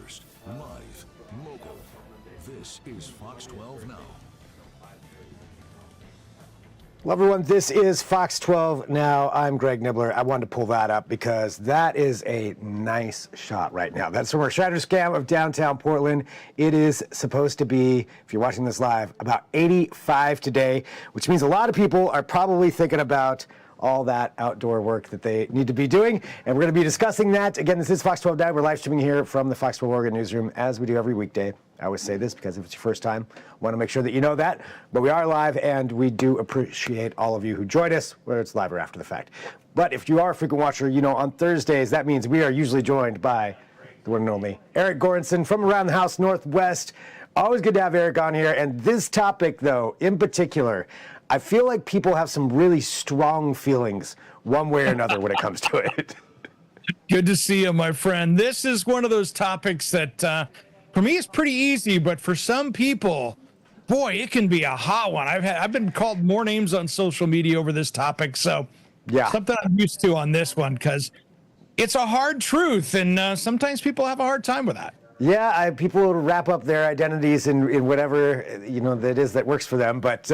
first, live, local. This is Fox 12 Now. Hello, everyone. This is Fox 12 Now. I'm Greg Nibbler. I wanted to pull that up because that is a nice shot right now. That's from our shadow scam of downtown Portland. It is supposed to be, if you're watching this live, about 85 today, which means a lot of people are probably thinking about all that outdoor work that they need to be doing. And we're going to be discussing that. Again, this is Fox 12 Now. We're live streaming here from the Fox 12 Oregon newsroom, as we do every weekday. I always say this because if it's your first time, I want to make sure that you know that. But we are live, and we do appreciate all of you who join us, whether it's live or after the fact. But if you are a frequent watcher, you know on Thursdays, that means we are usually joined by the one and only Eric Goranson from around the house Northwest. Always good to have Eric on here. And this topic, though, in particular, I feel like people have some really strong feelings one way or another when it comes to it. Good to see you, my friend. This is one of those topics that, for me, it's pretty easy, but for some people, boy, it can be a hot one. I've been called more names on social media over this topic, so yeah, something I'm used to on this one because it's a hard truth, and sometimes people have a hard time with that. Yeah, people will wrap up their identities in whatever that is that works for them. But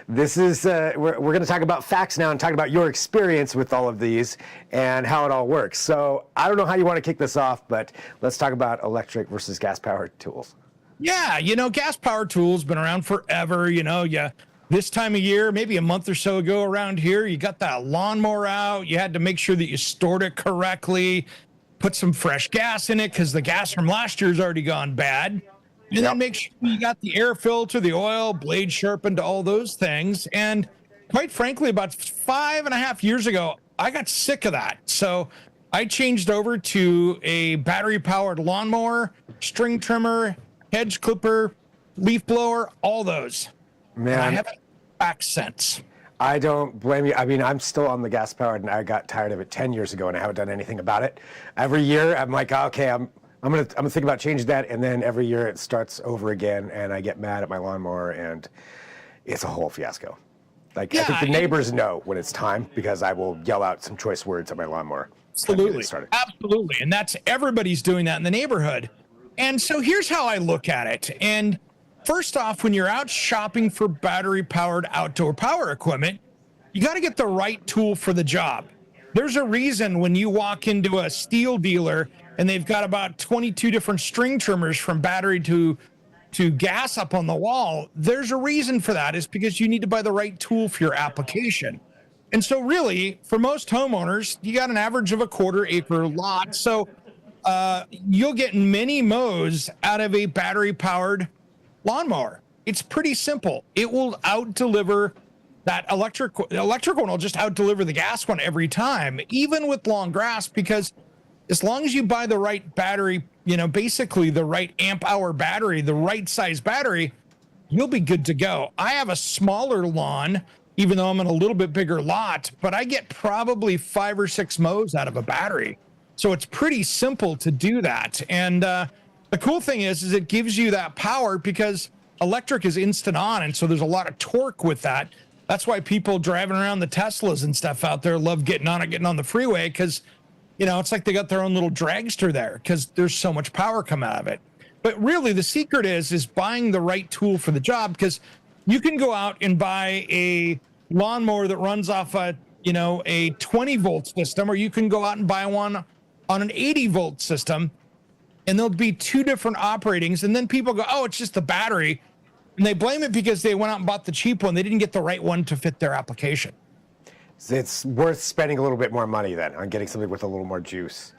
this is we're going to talk about facts now and talk about your experience with all of these and how it all works. So I don't know how you want to kick this off, but let's talk about electric versus gas powered tools. Yeah, gas powered tools been around forever. This time of year, maybe a month or so ago around here, you got that lawnmower out. You had to make sure that you stored it correctly. Put some fresh gas in it because the gas from last year's already gone bad. And then make sure you got the air filter, the oil, blade sharpened, all those things. And quite frankly, about 5.5 years ago, I got sick of that. So I changed over to a battery powered lawnmower, string trimmer, hedge clipper, leaf blower, all those. Man, and I haven't back since. I don't blame you. I mean, I'm still on the gas powered, and I got tired of it 10 years ago, and I haven't done anything about it. Every year, I'm like, okay, I'm gonna think about changing that, and then every year it starts over again, and I get mad at my lawnmower, and it's a whole fiasco. I think the neighbors know when it's time because I will yell out some choice words at my lawnmower. Absolutely, and that's everybody's doing that in the neighborhood. And so here's how I look at it. And first off, when you're out shopping for battery-powered outdoor power equipment, you got to get the right tool for the job. There's a reason when you walk into a steel dealer and they've got about 22 different string trimmers from battery to gas up on the wall, there's a reason for that. It's because you need to buy the right tool for your application. And so really, for most homeowners, you got an average of a 1/4 acre lot. So you'll get many mows out of a battery-powered lawnmower. It's pretty simple. It will out-deliver that electric one will just out-deliver the gas one every time, even with long grass, because as long as you buy the right battery, basically the right amp hour battery, the right size battery, you'll be good to go. I have a smaller lawn, even though I'm in a little bit bigger lot, but I get probably 5 or 6 mows out of a battery. So it's pretty simple to do that. And the cool thing is it gives you that power because electric is instant on. And so there's a lot of torque with that. That's why people driving around the Teslas and stuff out there love getting on the freeway because, it's like they got their own little dragster there because there's so much power come out of it. But really the secret is buying the right tool for the job because you can go out and buy a lawnmower that runs off a 20 volt system, or you can go out and buy one on an 80 volt system. And there'll be 2 different operatings. And then people go, oh, it's just the battery. And they blame it because they went out and bought the cheap one. They didn't get the right one to fit their application. So it's worth spending a little bit more money then on getting something with a little more juice.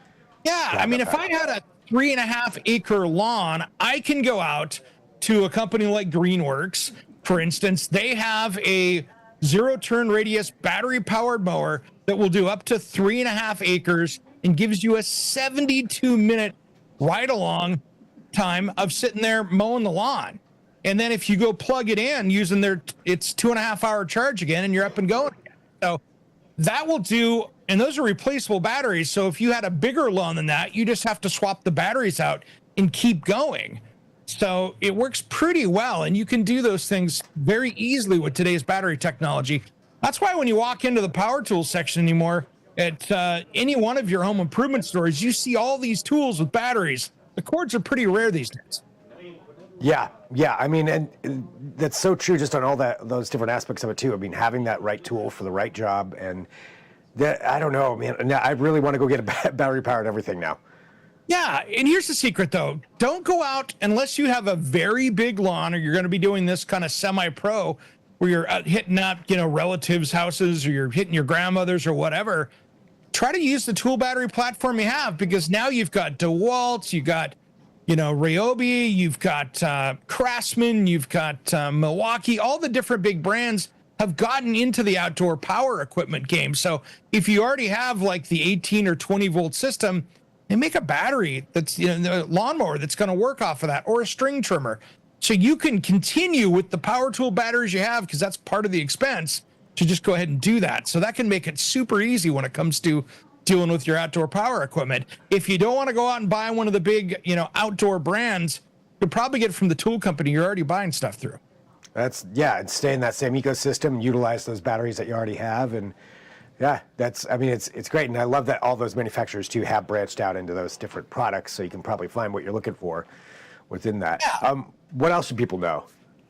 Yeah. I mean, if I had a 3.5 acre lawn, I can go out to a company like Greenworks, for instance. They have a 0 turn radius battery powered mower that will do up to 3.5 acres and gives you a 72-minute ride along time of sitting there mowing the lawn. And then if you go plug it in using it's 2.5 hour charge again and you're up and going. So that will do. And those are replaceable batteries. So if you had a bigger lawn than that, you just have to swap the batteries out and keep going. So it works pretty well. And you can do those things very easily with today's battery technology. That's why when you walk into the power tools section anymore at any one of your home improvement stores, you see all these tools with batteries. the cords are pretty rare these days. Yeah, yeah. I mean, and that's so true just on all those different aspects of it too. I mean, having that right tool for the right job, and that, I don't know, man. Now I really want to go get a battery powered everything now. Yeah, and here's the secret though. Don't go out unless you have a very big lawn or you're going to be doing this kind of semi-pro where you're hitting up, relatives' houses or you're hitting your grandmother's or whatever. Try to use the tool battery platform you have, because now you've got DeWalt, you've got Ryobi, you've got Craftsman, you've got Milwaukee. All the different big brands have gotten into the outdoor power equipment game. So if you already have like the 18 or 20 volt system, they make a battery that's, a lawnmower that's going to work off of that, or a string trimmer. So you can continue with the power tool batteries you have, because that's part of the expense, to just go ahead and do that. So that can make it super easy when it comes to dealing with your outdoor power equipment. If you don't want to go out and buy one of the big, outdoor brands, you'll probably get it from the tool company you're already buying stuff through. And stay in that same ecosystem, utilize those batteries that you already have. And yeah, it's great. And I love that all those manufacturers too have branched out into those different products. So you can probably find what you're looking for within that. Yeah. What else do people know?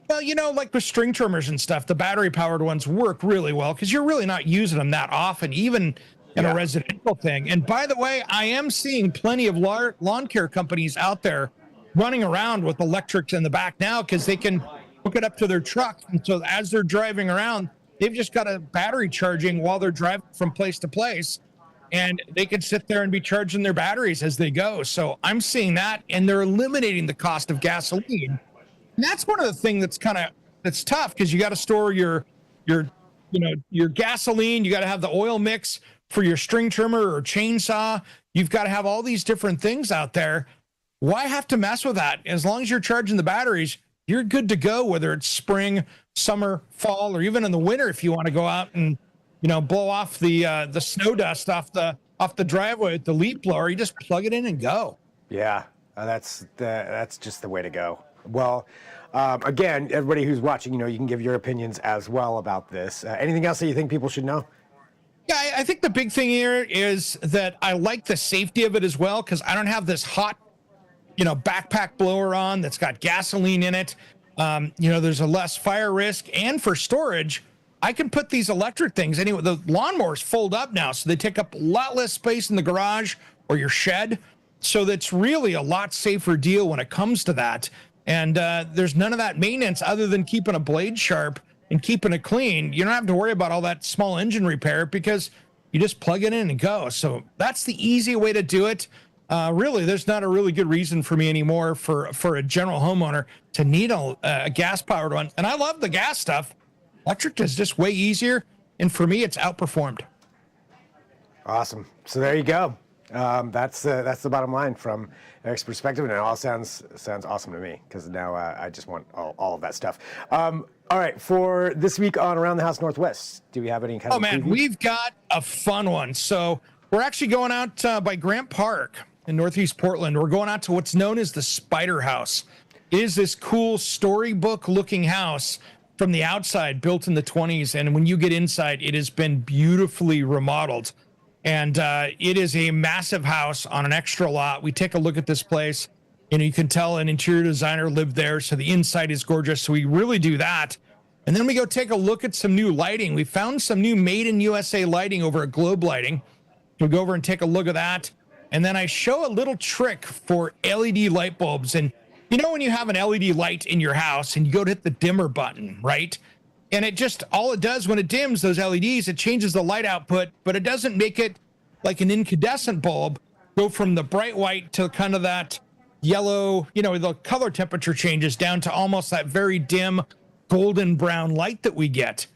Well, like with string trimmers and stuff, the battery powered ones work really well because you're really not using them that often, even in a residential thing. And by the way, I am seeing plenty of lawn care companies out there running around with electrics in the back now, because they can hook it up to their truck. And so as they're driving around, they've just got a battery charging while they're driving from place to place, and they can sit there and be charging their batteries as they go. So I'm seeing that, and they're eliminating the cost of gasoline. And that's one of the things that's tough, because you got to store your gasoline. You got to have the oil mix for your string trimmer or chainsaw. You've got to have all these different things out there. Why have to mess with that? As long as you're charging the batteries, you're good to go, whether it's spring, summer, fall, or even in the winter. If you want to go out and, blow off the snow dust off the driveway with the leaf blower, you just plug it in and go. Yeah, that's just the way to go. Well, again, everybody who's watching, you can give your opinions as well about this. Anything else that you think people should know? Yeah, I think the big thing here is that I like the safety of it as well, because I don't have this hot, backpack blower on that's got gasoline in it. There's a less fire risk, and for storage, I can put these electric things anyway. The lawnmowers fold up now, so they take up a lot less space in the garage or your shed. So that's really a lot safer deal when it comes to that. And there's none of that maintenance other than keeping a blade sharp and keeping it clean. You don't have to worry about all that small engine repair, because you just plug it in and go. So that's the easy way to do it. Really, there's not a really good reason for me anymore for a general homeowner to need a gas-powered one. And I love the gas stuff. Electric is just way easier, and for me, it's outperformed. Awesome. So there you go. That's the bottom line from Eric's perspective, and it all sounds awesome to me, because now I just want all of that stuff. All right, for this week on Around the House Northwest, do we have any kind of man, preview? We've got a fun one. So we're actually going out by Grant Park in Northeast Portland. We're going out to what's known as the Spider House. It is this cool storybook-looking house from the outside, built in the 20s, and when you get inside, it has been beautifully remodeled. And it is a massive house on an extra lot. We take a look at this place, and you can tell an interior designer lived there, so the inside is gorgeous. So we really do that. And then we go take a look at some new lighting. We found some new Made in USA lighting over at Globe Lighting. We'll go over and take a look at that. And then I show a little trick for LED light bulbs. And when you have an LED light in your house and you go to hit the dimmer button, right? And all it does when it dims those LEDs, it changes the light output, but it doesn't make it like an incandescent bulb go from the bright white to kind of that yellow, the color temperature changes down to almost that very dim golden brown light that we get.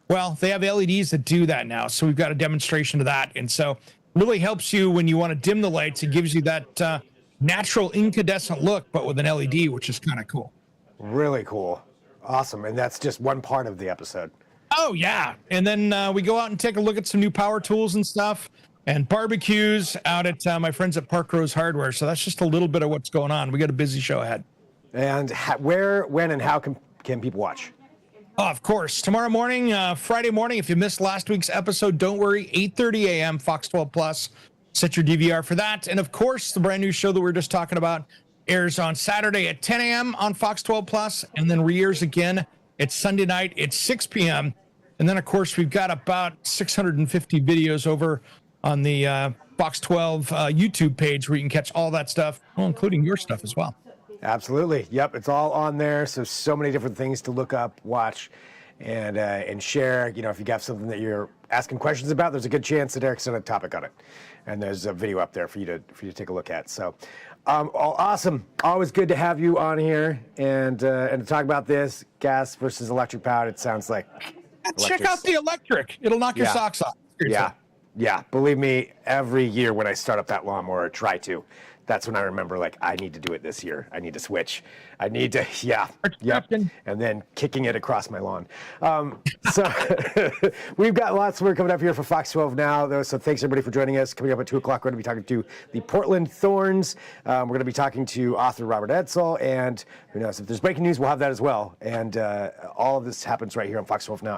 Well, they have LEDs that do that now. So we've got a demonstration of that. And so it really helps you when you want to dim the lights. It gives you that natural incandescent look, but with an LED, which is kind of cool. Really cool. Awesome. And that's just one part of the episode. Oh, yeah. And then we go out and take a look at some new power tools and stuff, and barbecues out at my friends at Park Rose Hardware. So that's just a little bit of what's going on. We got a busy show ahead. And where, when, and how can people watch? Oh, of course. Tomorrow morning, Friday morning, if you missed last week's episode, don't worry. 8:30 a.m. Fox 12 Plus. Set your DVR for that. And of course, the brand new show that we were just talking about airs on Saturday at 10 a.m. on Fox 12 Plus, and then re-airs again at Sunday night at 6 p.m. And then, of course, we've got about 650 videos over on the Fox 12 YouTube page where you can catch all that stuff, well, including your stuff as well. Absolutely. Yep, it's all on there. So many different things to look up, watch, and share. You know, if you got something that you're asking questions about, there's a good chance that Eric's on a topic on it, and there's a video up there for you to take a look at. So, awesome. Always good to have you on here and to talk about this gas versus electric powered. It sounds like check out the electric. It'll knock your socks off. Seriously. Yeah. Believe me, every year when I start up that lawnmower, or try to, that's when I remember, like, I need to do it this year. I need to switch. I need to, and then kicking it across my lawn. So we've got lots more coming up here for Fox 12 Now, though. So thanks, everybody, for joining us. Coming up at 2 o'clock, we're going to be talking to the Portland Thorns. We're going to be talking to author Robert Edsall. And who knows, if there's breaking news, we'll have that as well. And all of this happens right here on Fox 12 Now.